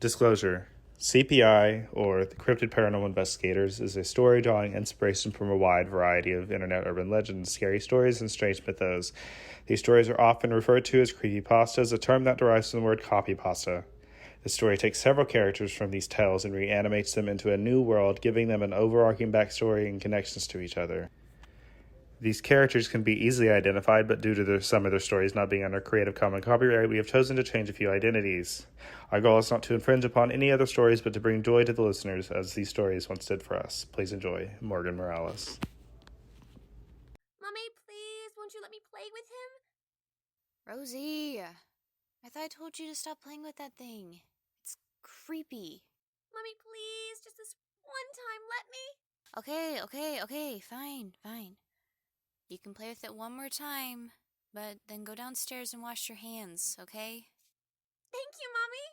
Disclosure. CPI, or the Cryptid Paranormal Investigators, is a story drawing inspiration from a wide variety of internet urban legends, scary stories, and strange mythos. These stories are often referred to as creepypastas, a term that derives from the word copypasta. The story takes several characters from these tales and reanimates them into a new world, giving them an overarching backstory and connections to each other. These characters can be easily identified, but due to some of their stories not being under Creative Commons copyright, we have chosen to change a few identities. Our goal is not to infringe upon any other stories, but to bring joy to the listeners, as these stories once did for us. Please enjoy Morgan Morales. Mommy, please, won't you let me play with him? Rosie, I thought I told you to stop playing with that thing. It's creepy. Mommy, please, just this one time, let me. Okay, fine. You can play with it one more time, but then go downstairs and wash your hands, okay? Thank you, Mommy.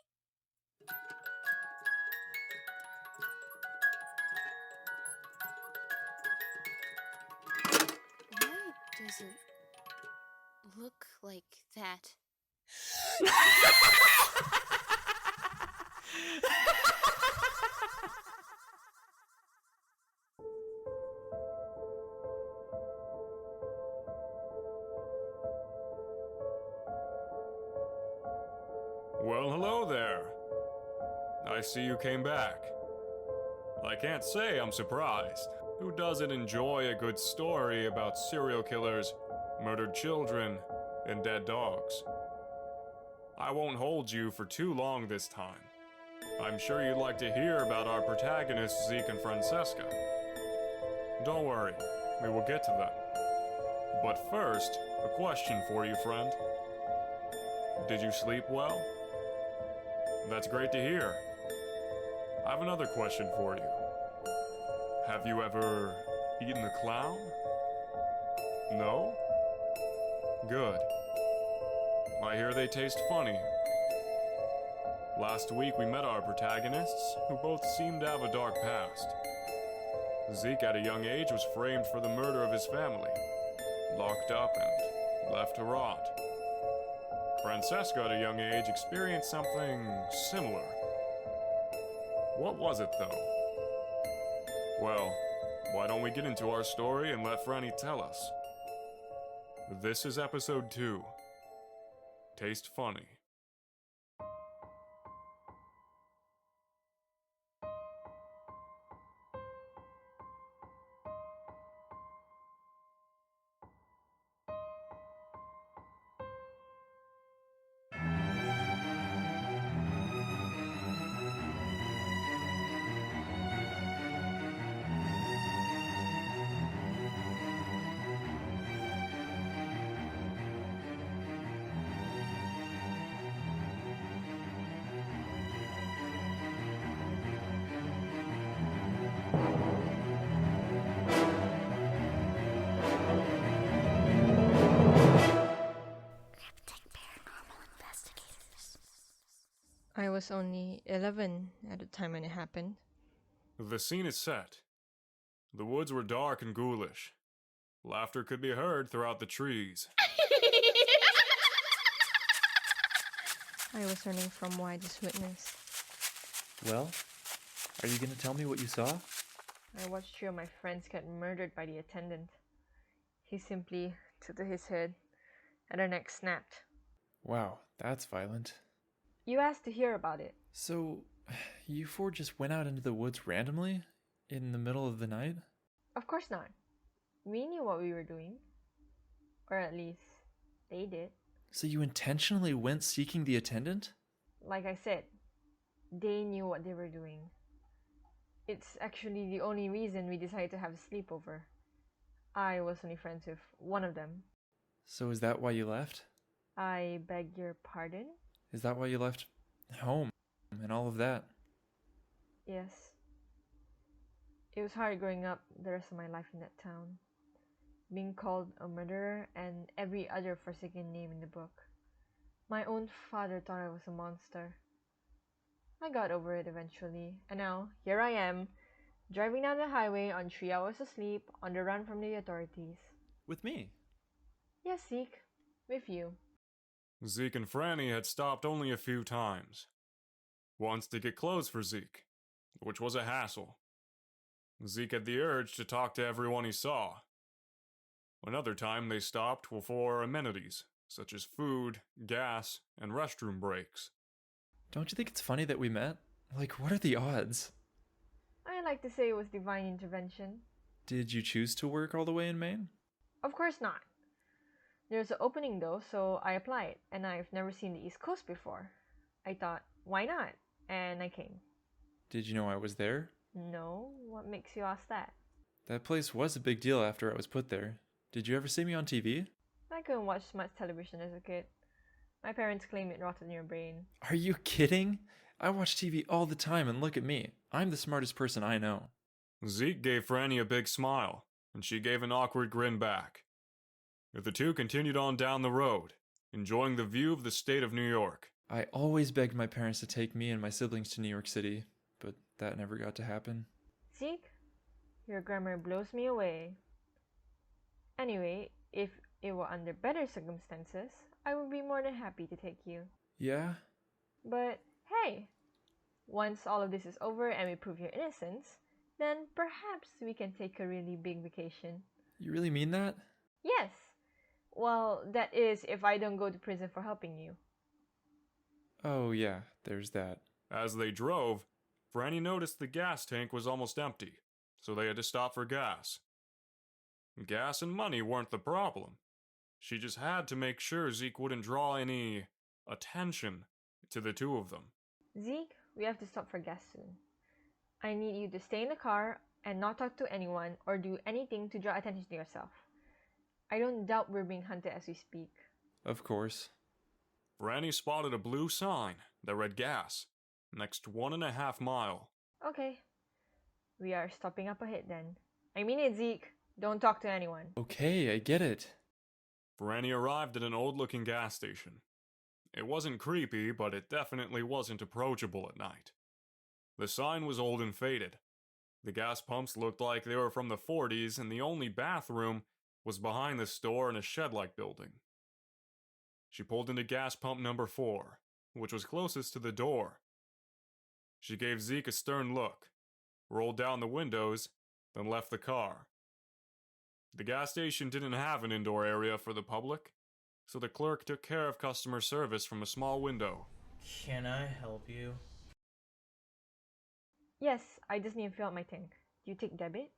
Why does it look like that? Well, hello there. I see you came back. I can't say I'm surprised. Who doesn't enjoy a good story about serial killers, murdered children, and dead dogs? I won't hold you for too long this time. I'm sure you'd like to hear about our protagonists, Zeke and Francesca. Don't worry, we will get to them. But first, a question for you, friend. Did you sleep well? That's great to hear. I have another question for you. Have you ever eaten a clown? No? Good. I hear they taste funny. Last week we met our protagonists, who both seem to have a dark past. Zeke at a young age was framed for the murder of his family, locked up and left to rot. Francesca at a young age experienced something similar. What was it, though? Well, why don't we get into our story and let Franny tell us? This is episode 2. Taste Funny. I was only 11 at the time when it happened. The scene is set. The woods were dark and ghoulish. Laughter could be heard throughout the trees. I was running from what I just witnessed. Well, are you going to tell me what you saw? I watched 3 of my friends get murdered by the attendant. He simply took to his head and her neck snapped. Wow, that's violent. You asked to hear about it. So, you 4 just went out into the woods randomly? In the middle of the night? Of course not. We knew what we were doing. Or at least, they did. So you intentionally went seeking the attendant? Like I said, they knew what they were doing. It's actually the only reason we decided to have a sleepover. I was only friends with one of them. So is that why you left? I beg your pardon? Is that why you left home and all of that? Yes. It was hard growing up the rest of my life in that town. Being called a murderer and every other forsaken name in the book. My own father thought I was a monster. I got over it eventually, and now here I am, driving down the highway on 3 hours of sleep, on the run from the authorities. With me? Yes, Zeke, with you. Zeke and Franny had stopped only a few times. once to get clothes for Zeke, which was a hassle. Zeke had the urge to talk to everyone he saw. Another time they stopped for amenities, such as food, gas, and restroom breaks. Don't you think it's funny that we met? Like, what are the odds? I like to say it was divine intervention. Did you choose to work all the way in Maine? Of course not. There's an opening though, so I applied, and I've never seen the East Coast before. I thought, why not? And I came. Did you know I was there? No? What makes you ask that? That place was a big deal after I was put there. Did you ever see me on TV? I couldn't watch much television as a kid. My parents claim it rotted in your brain. Are you kidding? I watch TV all the time and look at me. I'm the smartest person I know. Zeke gave Franny a big smile, and she gave an awkward grin back. The two continued on down the road, enjoying the view of the state of New York. I always begged my parents to take me and my siblings to New York City, but that never got to happen. Zeke, your grammar blows me away. Anyway, if it were under better circumstances, I would be more than happy to take you. Yeah? But hey, once all of this is over and we prove your innocence, then perhaps we can take a really big vacation. You really mean that? Yes. Well, that is if I don't go to prison for helping you. Oh yeah, there's that. As they drove, Franny noticed the gas tank was almost empty, so they had to stop for gas. Gas and money weren't the problem. She just had to make sure Zeke wouldn't draw any attention to the two of them. Zeke, we have to stop for gas soon. I need you to stay in the car and not talk to anyone or do anything to draw attention to yourself. I don't doubt we're being hunted as we speak. Of course. Franny spotted a blue sign that read gas, next 1.5 miles. Okay. We are stopping up ahead then. I mean it, Zeke. Don't talk to anyone. Okay, I get it. Franny arrived at an old-looking gas station. It wasn't creepy, but it definitely wasn't approachable at night. The sign was old and faded. The gas pumps looked like they were from the 40s, and the only bathroom was behind the store in a shed-like building. She pulled into gas pump number 4, which was closest to the door. She gave Zeke a stern look, rolled down the windows, then left the car. The gas station didn't have an indoor area for the public, so the clerk took care of customer service from a small window. Can I help you? Yes, I just need to fill up my tank. Do you take debit?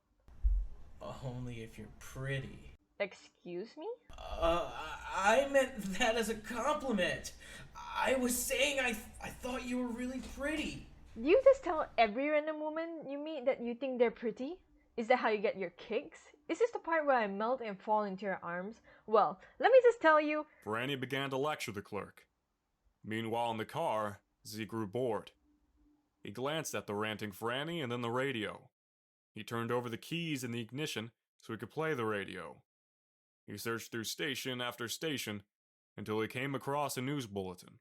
Only if you're pretty. Excuse me? I meant that as a compliment. I was saying I thought you were really pretty. Do you just tell every random woman you meet that you think they're pretty? Is that how you get your kicks? Is this the part where I melt and fall into your arms? Well, let me just tell you... Franny began to lecture the clerk. Meanwhile in the car, Zeke grew bored. He glanced at the ranting Franny and then the radio. He turned over the keys in the ignition so he could play the radio. He searched through station after station until he came across a news bulletin.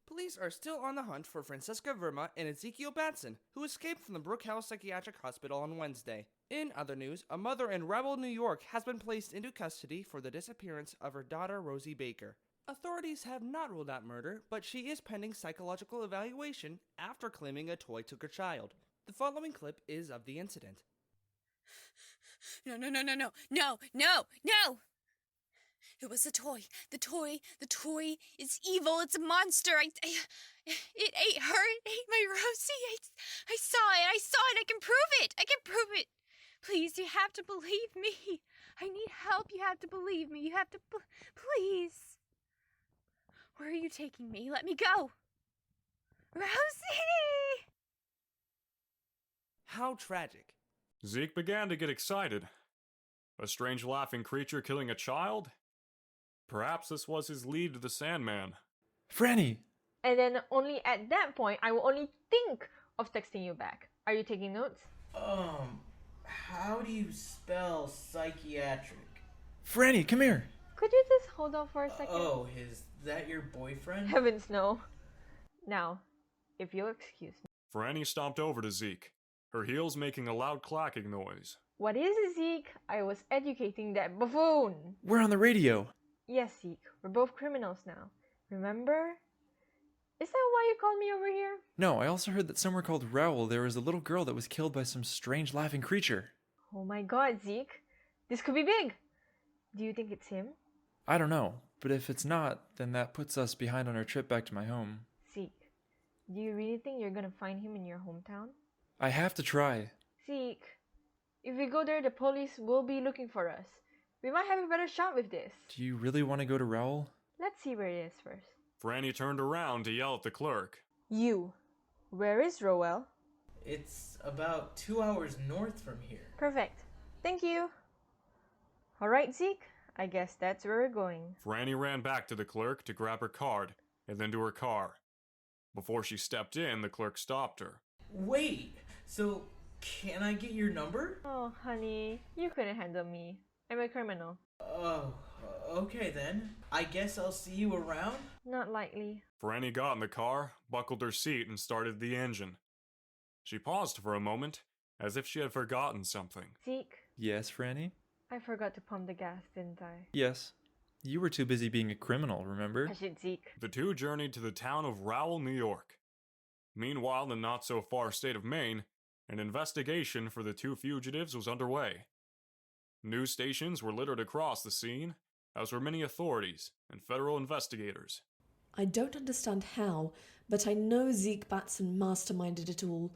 Police are still on the hunt for Francesca Verma and Ezekiel Batson, who escaped from the Brookhouse Psychiatric Hospital on Wednesday. In other news, a mother in Rebel, New York has been placed into custody for the disappearance of her daughter, Rosie Baker. Authorities have not ruled out murder, but she is pending psychological evaluation after claiming a toy took her child. The following clip is of the incident. No, no, no, no, no, no, no, no! It was a toy. The toy is evil. It's a monster. It ate her. It ate my Rosie. I saw it. I can prove it. Please, you have to believe me. I need help. You have to believe me. You have to, please. Where are you taking me? Let me go. Rosie! How tragic. Zeke began to get excited. A strange laughing creature killing a child? Perhaps this was his lead to the Sandman. Franny! And then only at that point, I will only think of texting you back. Are you taking notes? How do you spell psychiatric? Franny, come here! Could you just hold on for a second? Oh, is that your boyfriend? Heavens no. Now, if you'll excuse me. Franny stomped over to Zeke, her heels making a loud clacking noise. What is it, Zeke? I was educating that buffoon. We're on the radio! Yes, Zeke. We're both criminals now. Remember? Is that why you called me over here? No, I also heard that somewhere called Rowell there was a little girl that was killed by some strange laughing creature. Oh my god, Zeke. This could be big. Do you think it's him? I don't know, but if it's not, then that puts us behind on our trip back to my home. Zeke, do you really think you're gonna find him in your hometown? I have to try. Zeke, if we go there, the police will be looking for us. We might have a better shot with this. Do you really want to go to Rowell? Let's see where it is first. Franny turned around to yell at the clerk. You. Where is Rowell? It's about 2 hours north from here. Perfect. Thank you. Alright, Zeke. I guess that's where we're going. Franny ran back to the clerk to grab her card, and then to her car. Before she stepped in, the clerk stopped her. Wait, so can I get your number? Oh, honey, you couldn't handle me. I'm a criminal. Oh, okay then. I guess I'll see you around? Not likely. Franny got in the car, buckled her seat, and started the engine. She paused for a moment, as if she had forgotten something. Zeke, Yes, Franny? I forgot to pump the gas, didn't I? Yes. You were too busy being a criminal, remember? Hush it, Zeke. The two journeyed to the town of Rowell, New York. Meanwhile, in the not-so-far state of Maine, an investigation for the two fugitives was underway. News stations were littered across the scene, as were many authorities and federal investigators. I don't understand how, but I know Zeke Batson masterminded it all.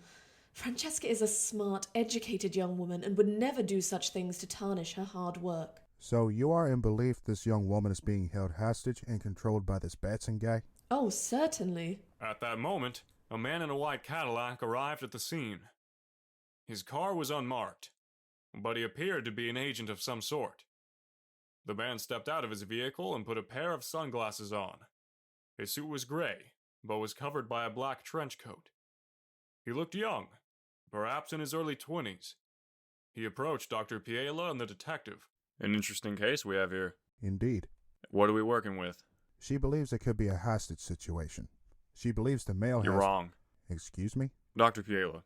Francesca is a smart, educated young woman and would never do such things to tarnish her hard work. So you are in belief this young woman is being held hostage and controlled by this Batson guy? Oh, certainly. At that moment, a man in a white Cadillac arrived at the scene. His car was unmarked, but he appeared to be an agent of some sort. The man stepped out of his vehicle and put a pair of sunglasses on. His suit was gray, but was covered by a black trench coat. He looked young, perhaps in his early 20s. He approached Dr. Piela and the detective. An interesting case we have here. Indeed. What are we working with? She believes it could be a hostage situation. She believes the male You're has... wrong. Excuse me? Dr. Piela,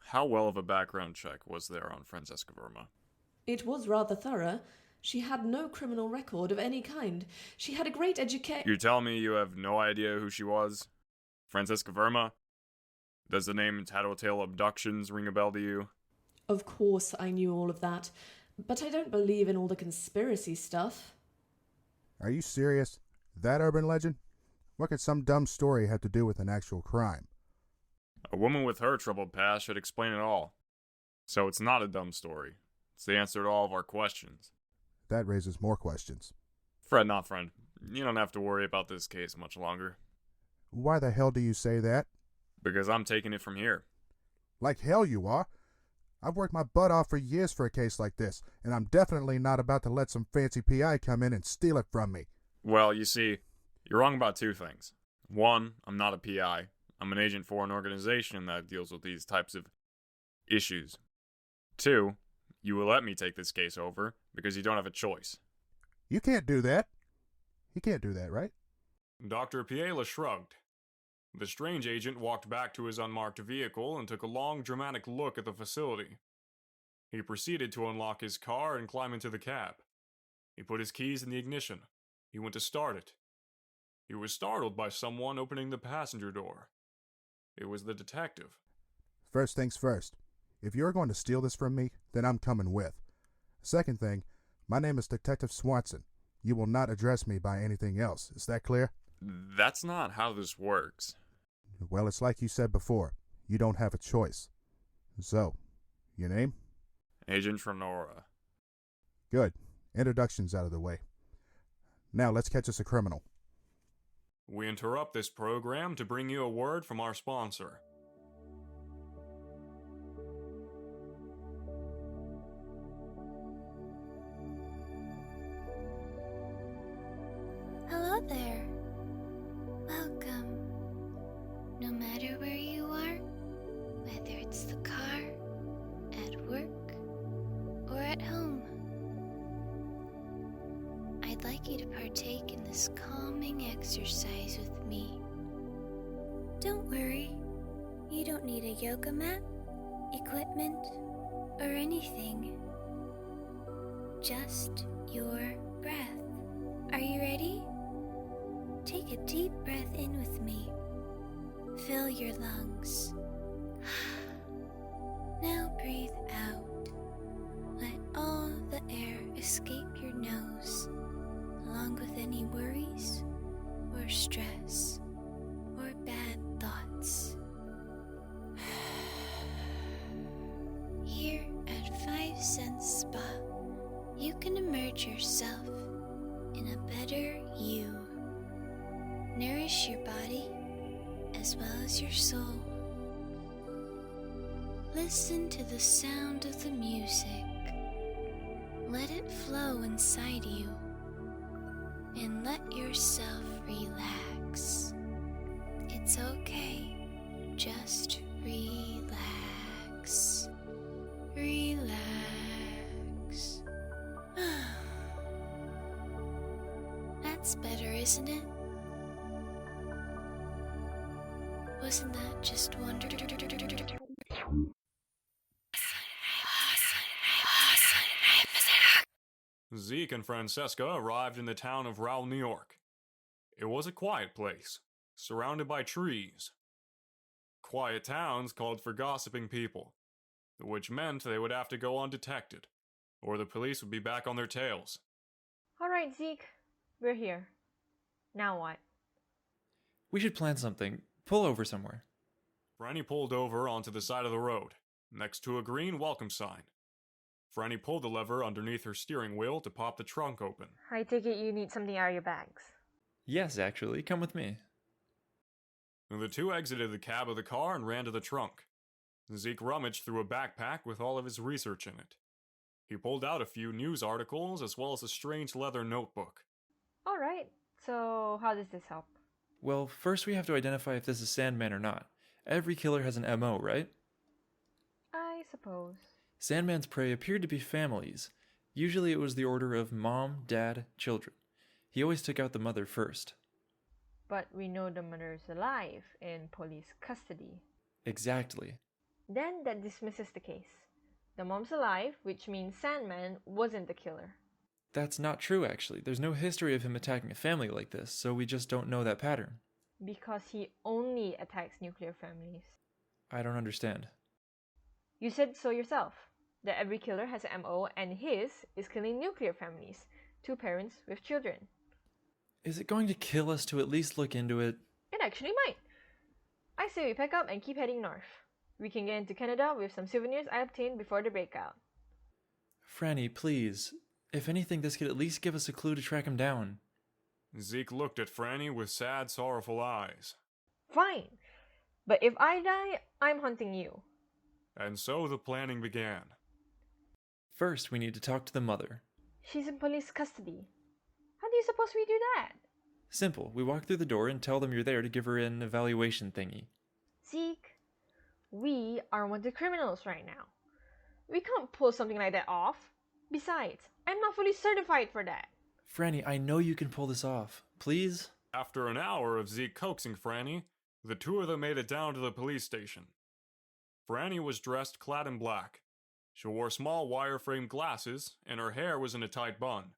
how well of a background check was there on Francesca Verma? It was rather thorough. She had no criminal record of any kind. She had a great education. You tell me you have no idea who she was? Francesca Verma? Does the name Tattletale Abductions ring a bell to you? Of course I knew all of that, but I don't believe in all the conspiracy stuff. Are you serious? That urban legend? What could some dumb story have to do with an actual crime? A woman with her troubled past should explain it all. So it's not a dumb story. It's the answer to all of our questions. That raises more questions. Fred, not friend. You don't have to worry about this case much longer. Why the hell do you say that? Because I'm taking it from here. Like hell you are. I've worked my butt off for years for a case like this, and I'm definitely not about to let some fancy PI come in and steal it from me. Well, you see, you're wrong about two things. One, I'm not a PI. I'm an agent for an organization that deals with these types of issues. Two, you will let me take this case over because you don't have a choice. You can't do that. You can't do that, right? Dr. Piela shrugged. The strange agent walked back to his unmarked vehicle and took a long, dramatic look at the facility. He proceeded to unlock his car and climb into the cab. He put his keys in the ignition. He went to start it. He was startled by someone opening the passenger door. It was the detective. First things first. If you're going to steal this from me, then I'm coming with. Second thing, my name is Detective Swanson. You will not address me by anything else. Is that clear? That's not how this works. Well, it's like you said before. You don't have a choice. So, your name? Agent Tronora. Good. Introduction's out of the way. Now, let's catch us a criminal. We interrupt this program to bring you a word from our sponsor. Hello there. Welcome. No matter where you are, whether it's the car, at work, or at home, I'd like you to partake in this calming exercise with me. Don't worry, you don't need a yoga mat, equipment, or anything. Just your breath. Are you ready? Take a deep breath in with me. Fill your lungs. Now breathe out. Let all the air escape your nose, along with any worries or stress or bad thoughts. Here at 5 Cents Spa, you can emerge yourself in a better you. Nourish your body as well as your soul. Listen to the sound of the music. Let it flow inside you and let yourself relax. It's okay. Just relax. Relax. That's better, isn't it? Wasn't that just wonderful? Zeke and Francesca arrived in the town of Rowell, New York. It was a quiet place, surrounded by trees. Quiet towns called for gossiping people, which meant they would have to go undetected, or the police would be back on their tails. Alright, Zeke. We're here. Now what? We should plan something. Pull over somewhere. Franny pulled over onto the side of the road, next to a green welcome sign. Franny pulled the lever underneath her steering wheel to pop the trunk open. I take it you need something out of your bags. Yes, actually. Come with me. The two exited the cab of the car and ran to the trunk. Zeke rummaged through a backpack with all of his research in it. He pulled out a few news articles as well as a strange leather notebook. Alright, so how does this help? Well, first we have to identify if this is Sandman or not. Every killer has an MO, right? I suppose. Sandman's prey appeared to be families. Usually it was the order of mom, dad, children. He always took out the mother first. But we know the mother is alive in police custody. Exactly. Then that dismisses the case. The mom's alive, which means Sandman wasn't the killer. That's not true, actually. There's no history of him attacking a family like this, so we just don't know that pattern. Because he only attacks nuclear families. I don't understand. You said so yourself, that every killer has an MO and his is killing nuclear families, 2 parents with children. Is it going to kill us to at least look into it? It actually might. I say we pack up and keep heading north. We can get into Canada with some souvenirs I obtained before the breakout. Franny, please. If anything, this could at least give us a clue to track him down. Zeke looked at Franny with sad, sorrowful eyes. Fine. But if I die, I'm hunting you. And so the planning began. First, we need to talk to the mother. She's in police custody. How do you suppose we do that? Simple. We walk through the door and tell them you're there to give her an evaluation thingy. Zeke, we are wanted criminals right now. We can't pull something like that off. Besides, I'm not fully certified for that. Franny, I know you can pull this off. Please? After an hour of Zeke coaxing Franny, the two of them made it down to the police station. Franny was dressed clad in black. She wore small wire-framed glasses, and her hair was in a tight bun.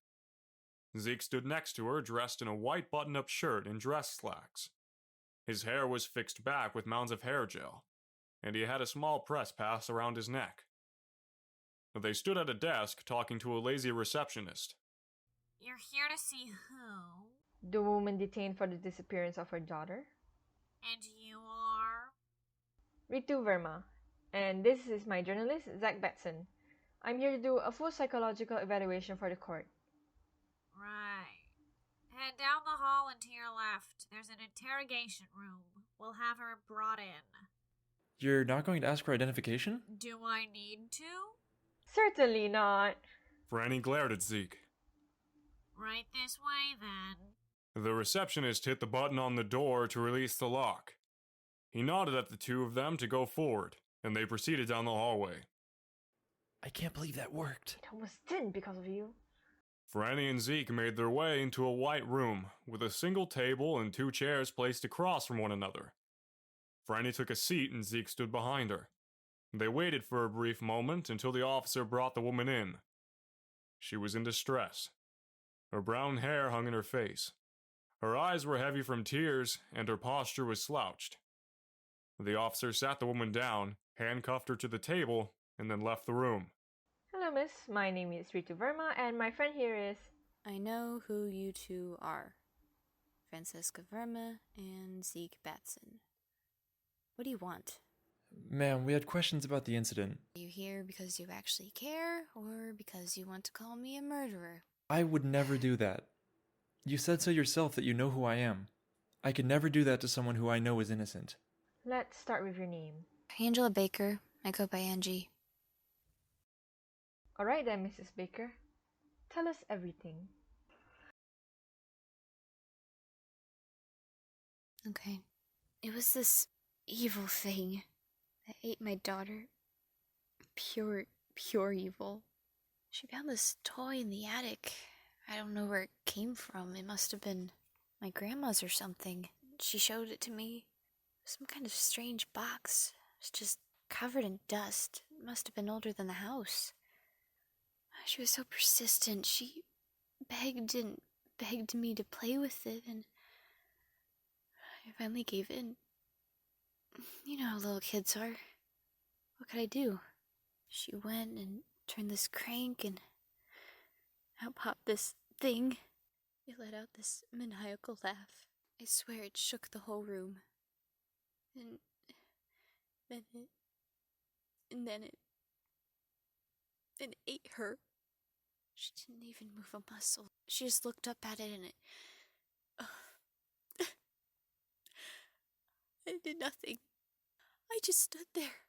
Zeke stood next to her, dressed in a white button-up shirt and dress slacks. His hair was fixed back with mounds of hair gel, and he had a small press pass around his neck. They stood at a desk talking to a lazy receptionist. You're here to see who? The woman detained for the disappearance of her daughter. And you are? Ritu Verma. And this is my journalist, Zach Batson. I'm here to do a full psychological evaluation for the court. Right. Head down the hall and to your left. There's an interrogation room. We'll have her brought in. You're not going to ask for identification? Do I need to? Certainly not. Franny glared at Zeke. Right this way, then. The receptionist hit the button on the door to release the lock. He nodded at the two of them to go forward, and they proceeded down the hallway. I can't believe that worked. It almost didn't because of you. Franny and Zeke made their way into a white room with a single table and 2 chairs placed across from one another. Franny took a seat and Zeke stood behind her. They waited for a brief moment until the officer brought the woman in. She was in distress. Her brown hair hung in her face. Her eyes were heavy from tears, and her posture was slouched. The officer sat the woman down, handcuffed her to the table, and then left the room. Hello, miss. My name is Ritu Verma, and my friend here is. I know who you two are. Francesca Verma and Zeke Batson. What do you want? Ma'am, we had questions about the incident. Are you here because you actually care, or because you want to call me a murderer? I would never do that. You said so yourself that you know who I am. I could never do that to someone who I know is innocent. Let's start with your name. Angela Baker. I go by Angie. Alright then, Mrs. Baker. Tell us everything. Okay. It was this evil thing that ate my daughter. Pure evil. She found this toy in the attic. I don't know where it came from. It must have been my grandma's or something. She showed it to me. Some kind of strange box. It's just covered in dust. It must have been older than the house. She was so persistent. She begged and begged me to play with it, and I finally gave in. You know how little kids are. What could I do? She went and turned this crank, and out popped this thing. It let out this maniacal laugh. I swear it shook the whole room. And then it ate her. She didn't even move a muscle. She just looked up at it and it... I did nothing. I just stood there.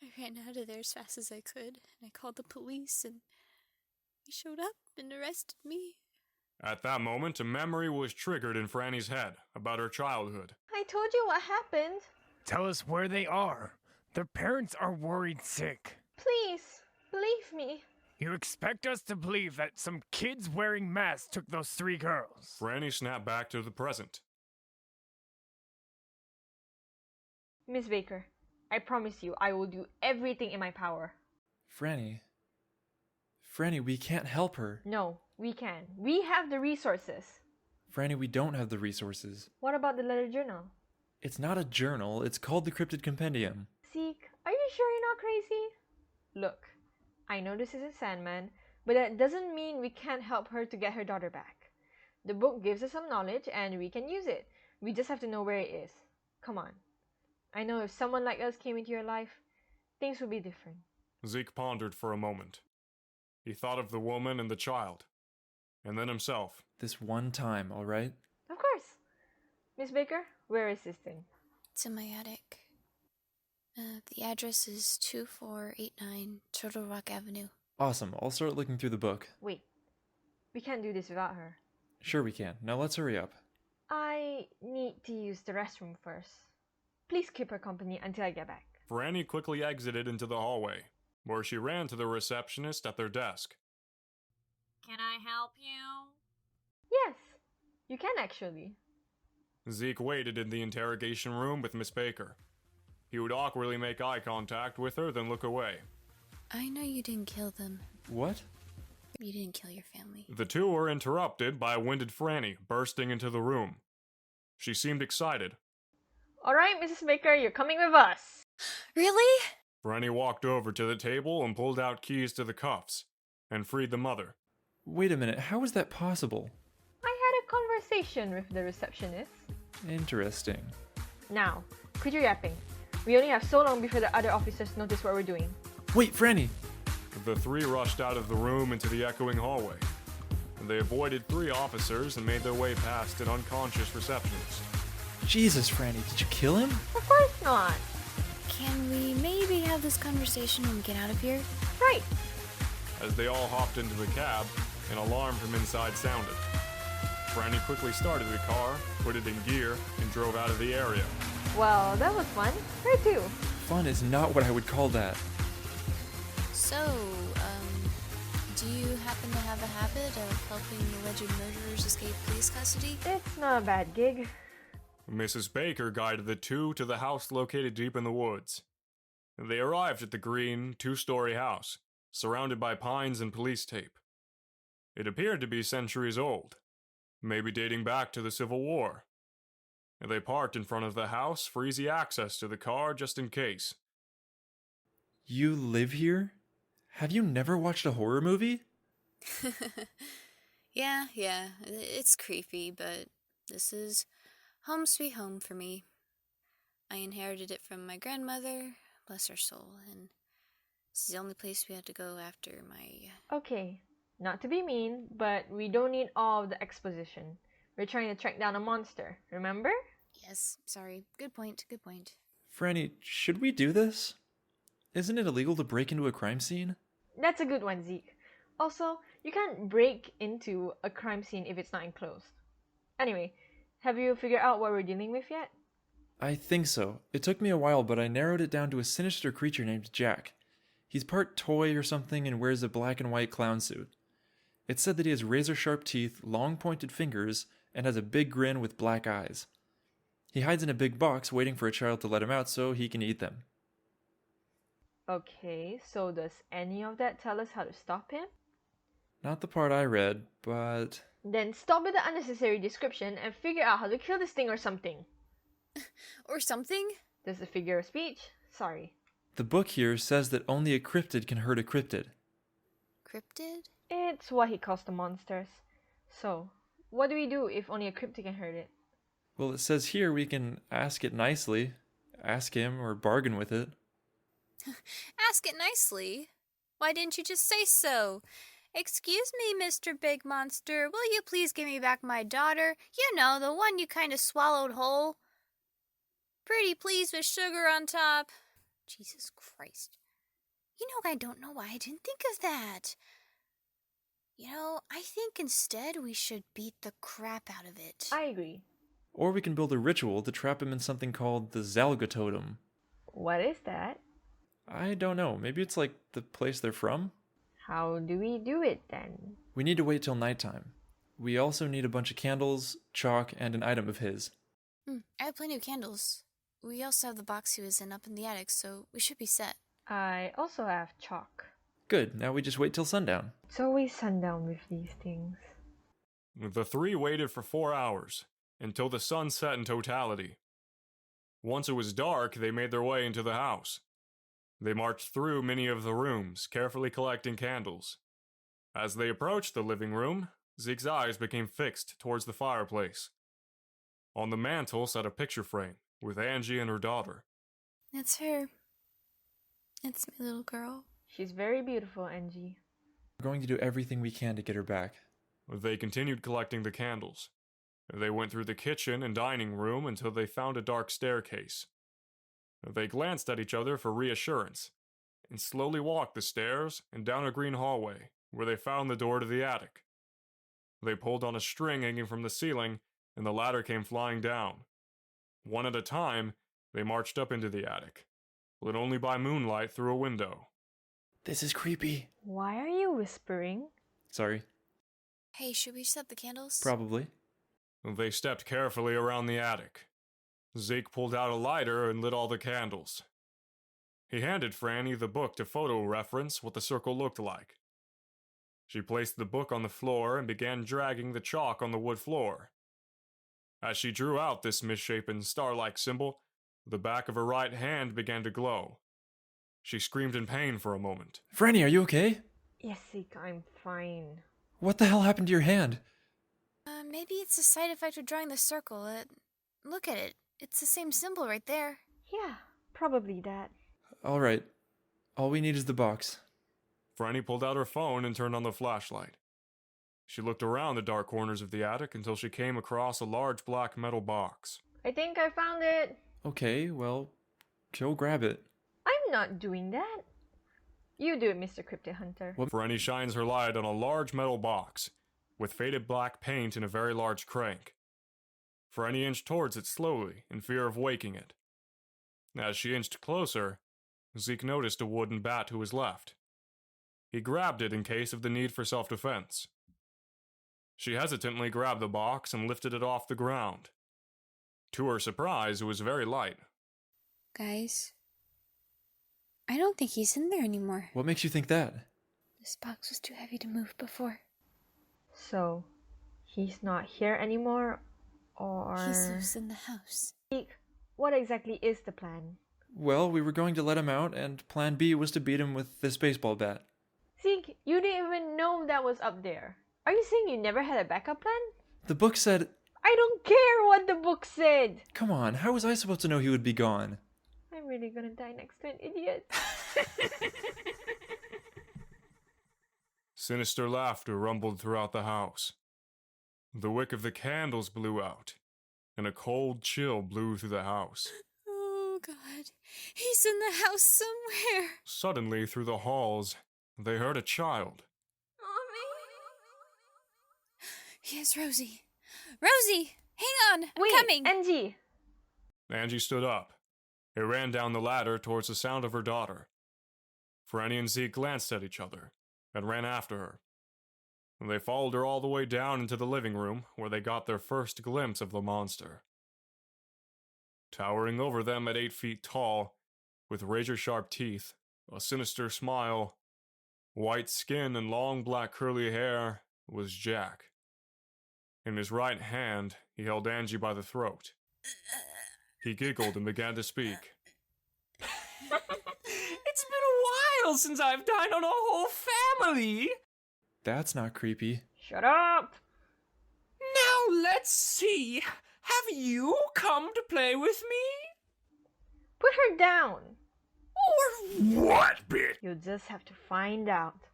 I ran out of there as fast as I could, and I called the police, and they showed up and arrested me. At that moment, a memory was triggered in Franny's head about her childhood. I told you what happened. Tell us where they are. Their parents are worried sick. Please, believe me. You expect us to believe that some kids wearing masks took those 3 girls? Franny snapped back to the present. Miss Baker, I promise you I will do everything in my power. Franny, we can't help her. No, we can. We have the resources. Franny, we don't have the resources. What about the letter journal? It's not a journal, it's called the Cryptid Compendium. Zeke, are you sure you're not crazy? Look, I know this isn't Sandman, but that doesn't mean we can't help her to get her daughter back. The book gives us some knowledge and we can use it. We just have to know where it is. Come on. I know if someone like us came into your life, things would be different. Zeke pondered for a moment. He thought of the woman and the child, and then himself. This one time, alright? Of course. Miss Baker, where is this thing? It's in my attic. The address is 2489 Turtle Rock Avenue. Awesome, I'll start looking through the book. Wait, we can't do this without her. Sure we can. Now let's hurry up. I need to use the restroom first. Please keep her company until I get back. Franny quickly exited into the hallway, where she ran to the receptionist at their desk. Can I help you? Yes, you can actually. Zeke waited in the interrogation room with Miss Baker. He would awkwardly make eye contact with her, then look away. I know you didn't kill them. What? You didn't kill your family. The two were interrupted by a winded Franny bursting into the room. She seemed excited. Alright, Mrs. Baker, you're coming with us. Really? Franny walked over to the table and pulled out keys to the cuffs, and freed the mother. Wait a minute, how is that possible? I had a conversation with the receptionist. Interesting. Now, quit your yapping. We only have so long before the other officers notice what we're doing. Wait, Franny! The 3 rushed out of the room into the echoing hallway. They avoided 3 officers and made their way past an unconscious receptionist. Jesus, Franny, did you kill him? Of course not. Can we maybe have this conversation when we get out of here? Right. As they all hopped into the cab, an alarm from inside sounded. Franny quickly started the car, put it in gear, and drove out of the area. Well, that was fun. Her too. Fun is not what I would call that. So, do you happen to have a habit of helping alleged murderers escape police custody? It's not a bad gig. Mrs. Baker guided the 2 to the house located deep in the woods. They arrived at the green, 2-story house, surrounded by pines and police tape. It appeared to be centuries old, maybe dating back to the Civil War. and they parked in front of the house for easy access to the car just in case. You live here? Have you never watched a horror movie? Yeah, it's creepy, but this is home sweet home for me. I inherited it from my grandmother, bless her soul, and this is the only place we had to go after my... Okay, not to be mean, but we don't need all of the exposition. We're trying to track down a monster, remember? Yes, sorry. Good point. Franny, should we do this? Isn't it illegal to break into a crime scene? That's a good one, Zeke. Also, you can't break into a crime scene if it's not enclosed. Anyway, have you figured out what we're dealing with yet? I think so. It took me a while, but I narrowed it down to a sinister creature named Jack. He's part toy or something and wears a black and white clown suit. It said that he has razor-sharp teeth, long pointed fingers, and has a big grin with black eyes. He hides in a big box waiting for a child to let him out so he can eat them. Okay, so does any of that tell us how to stop him? Not the part I read, but... Then stop with the unnecessary description and figure out how to kill this thing or something. Or something? That's a figure of speech. Sorry. The book here says that only a cryptid can hurt a cryptid. Cryptid? It's what he calls the monsters. So, what do we do if only a cryptid can hurt it? Well, it says here we can ask it nicely. Ask him or bargain with it. Ask it nicely. Why didn't you just say so? Excuse me, Mr. Big Monster. Will you please give me back my daughter? You know, the one you kind of swallowed whole. Pretty please with sugar on top. Jesus Christ. You know, I don't know why I didn't think of that. You know, I think instead we should beat the crap out of it. I agree. Or we can build a ritual to trap him in something called the Zalga Totem. What is that? I don't know. Maybe it's like the place they're from? How do we do it then? We need to wait till nighttime. We also need a bunch of candles, chalk, and an item of his. I have plenty of candles. We also have the box he was in up in the attic, so we should be set. I also have chalk. Good, now we just wait till sundown. It's always sundown with these things. The three waited for 4 hours, until the sun set in totality. Once it was dark, they made their way into the house. They marched through many of the rooms, carefully collecting candles. As they approached the living room, Zeke's eyes became fixed towards the fireplace. On the mantel sat a picture frame, with Angie and her daughter. It's her. It's my little girl. She's very beautiful, Angie. We're going to do everything we can to get her back. They continued collecting the candles. They went through the kitchen and dining room until they found a dark staircase. They glanced at each other for reassurance, and slowly walked the stairs and down a green hallway, where they found the door to the attic. They pulled on a string hanging from the ceiling, and the ladder came flying down. One at a time, they marched up into the attic, lit only by moonlight through a window. This is creepy. Why are you whispering? Sorry. Hey, should we set the candles? Probably. They stepped carefully around the attic. Zeke pulled out a lighter and lit all the candles. He handed Franny the book to photo reference what the circle looked like. She placed the book on the floor and began dragging the chalk on the wood floor. As she drew out this misshapen star-like symbol, the back of her right hand began to glow. She screamed in pain for a moment. Franny, are you okay? Yes, Zeke, I'm fine. What the hell happened to your hand? Maybe it's a side effect of drawing the circle. Look at it. It's the same symbol right there. Yeah, probably that. Alright. All we need is the box. Franny pulled out her phone and turned on the flashlight. She looked around the dark corners of the attic until she came across a large black metal box. I think I found it. Okay, well, go grab it. I'm not doing that. You do it, Mr. Cryptid Hunter. Franny shines her light on a large metal box, with faded black paint and a very large crank. Franny inched towards it slowly, in fear of waking it. As she inched closer, Zeke noticed a wooden bat to his left. He grabbed it in case of the need for self-defense. She hesitantly grabbed the box and lifted it off the ground. To her surprise, it was very light. Guys, I don't think he's in there anymore. What makes you think that? This box was too heavy to move before. So, he's not here anymore, He's Or... loose in the house. Zeke, what exactly is the plan? Well, we were going to let him out, and plan B was to beat him with this baseball bat. Zeke, you didn't even know that was up there. Are you saying you never had a backup plan? The book said... I don't care what the book said! Come on, how was I supposed to know he would be gone? I'm really gonna die next to an idiot. Sinister laughter rumbled throughout the house. The wick of the candles blew out, and a cold chill blew through the house. Oh, God. He's in the house somewhere. Suddenly, through the halls, they heard a child. Yes, Rosie. Rosie! Hang on! I'm Wait, coming! Angie! Angie stood up. They ran down the ladder towards the sound of her daughter. Franny and Zeke glanced at each other and ran after her. They followed her all the way down into the living room, where they got their first glimpse of the monster. Towering over them at 8 feet tall, with razor-sharp teeth, a sinister smile, white skin, and long black curly hair, was Jack. In his right hand, he held Angie by the throat. He giggled and began to speak. It's been a while since I've dined on a whole family. That's not creepy. Shut up! Now let's see. Have you come to play with me? Put her down! Or what, bitch? You'll just have to find out.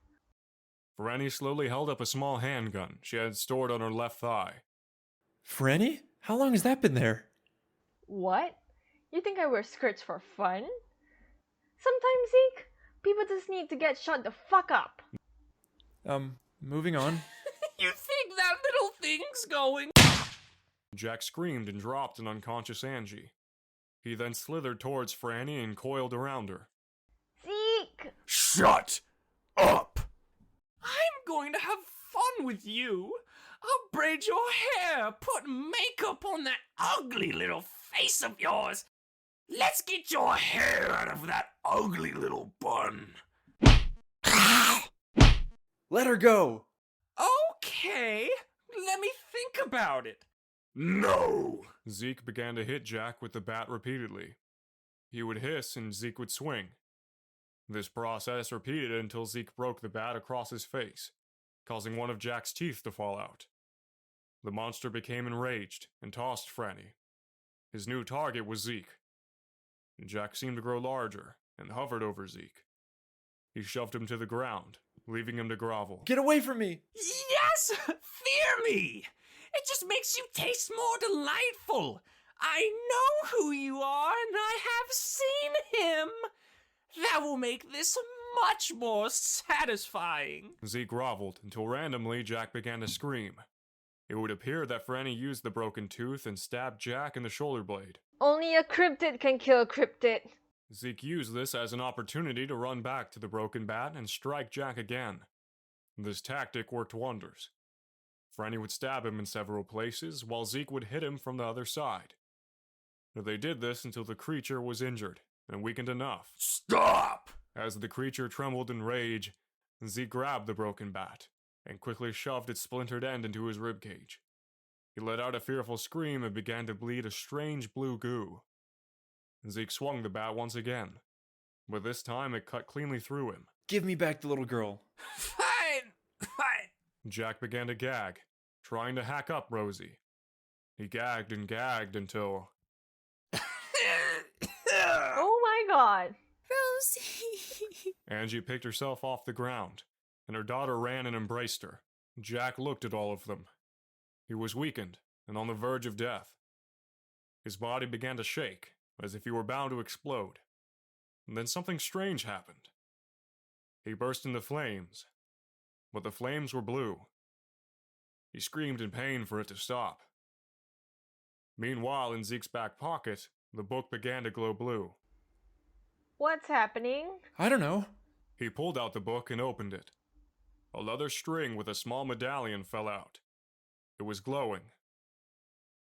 Franny slowly held up a small handgun she had stored on her left thigh. Franny? How long has that been there? What? You think I wear skirts for fun? Sometimes, Zeke, people just need to get shut the fuck up. Moving on. You think that little thing's going? Jack screamed and dropped an unconscious Angie. He then slithered towards Franny and coiled around her. Zeke! Shut up! I'm going to have fun with you. I'll braid your hair, put makeup on that ugly little face of yours. Let's get your hair out of that ugly little bun. Let her go! Okay, let me think about it. No! Zeke began to hit Jack with the bat repeatedly. He would hiss and Zeke would swing. This process repeated until Zeke broke the bat across his face, causing one of Jack's teeth to fall out. The monster became enraged and tossed Franny. His new target was Zeke. Jack seemed to grow larger and hovered over Zeke. He shoved him to the ground, leaving him to grovel. Get away from me! Yes, fear me. It just makes you taste more delightful. I know who you are, and I have seen him. That will make this much more satisfying. Zeke groveled until randomly Jack began to scream. It would appear that Franny used the broken tooth and stabbed Jack in the shoulder blade. Only a cryptid can kill a cryptid. Zeke used this as an opportunity to run back to the broken bat and strike Jack again. This tactic worked wonders. Franny would stab him in several places, while Zeke would hit him from the other side. They did this until the creature was injured and weakened enough. Stop! As the creature trembled in rage, Zeke grabbed the broken bat and quickly shoved its splintered end into his ribcage. He let out a fearful scream and began to bleed a strange blue goo. Zeke swung the bat once again, but this time it cut cleanly through him. Give me back the little girl. Fine. Jack began to gag, trying to hack up Rosie. He gagged and gagged until... Oh my god. Rosie! Angie picked herself off the ground, and her daughter ran and embraced her. Jack looked at all of them. He was weakened and on the verge of death. His body began to shake, as if he were bound to explode. And then something strange happened. He burst into flames, but the flames were blue. He screamed in pain for it to stop. Meanwhile, in Zeke's back pocket, the book began to glow blue. What's happening? I don't know. He pulled out the book and opened it. A leather string with a small medallion fell out. It was glowing.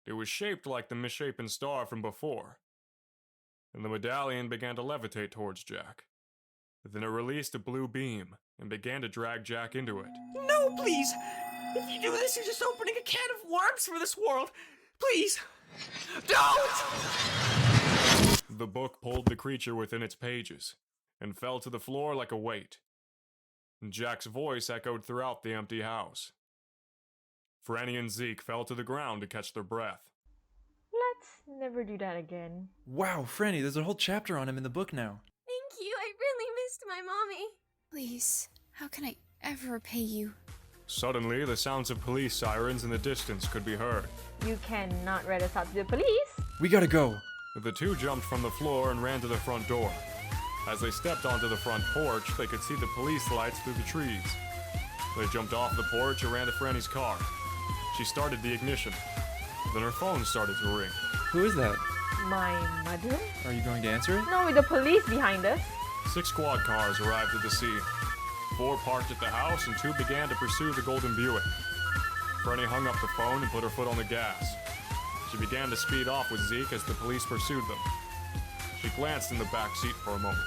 It was shaped like the misshapen star from before. And the medallion began to levitate towards Jack. Then it released a blue beam and began to drag Jack into it. No, please. If you do this, you're just opening a can of worms for this world. Please! Don't! The book pulled the creature within its pages and fell to the floor like a weight. Jack's voice echoed throughout the empty house. Franny and Zeke fell to the ground to catch their breath. Let's never do that again. Wow, Franny, there's a whole chapter on him in the book now. Thank you. I really missed my mommy. Please, how can I ever repay you? Suddenly, the sounds of police sirens in the distance could be heard. You cannot rat us out to the police. We gotta go. The two jumped from the floor and ran to the front door. As they stepped onto the front porch, they could see the police lights through the trees. They jumped off the porch and ran to Franny's car. She started the ignition. Then her phone started to ring. Who is that? My mother? Are you going to answer it? No, with the police behind us. 6 squad cars arrived at the scene. 4 parked at the house and 2 began to pursue the golden Buick. Franny hung up the phone and put her foot on the gas. She began to speed off with Zeke as the police pursued them. She glanced in the back seat for a moment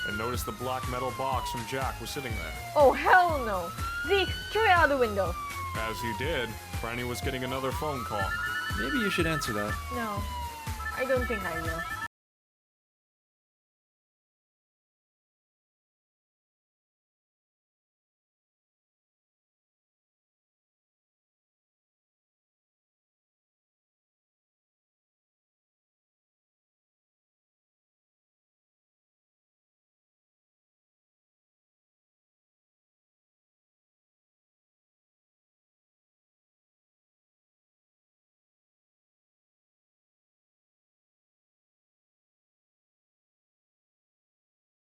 and noticed the black metal box from Jack was sitting there. Oh, hell no. Zeke, throw it out the window. As he did, Franny was getting another phone call. Maybe you should answer that. No, I don't think I will.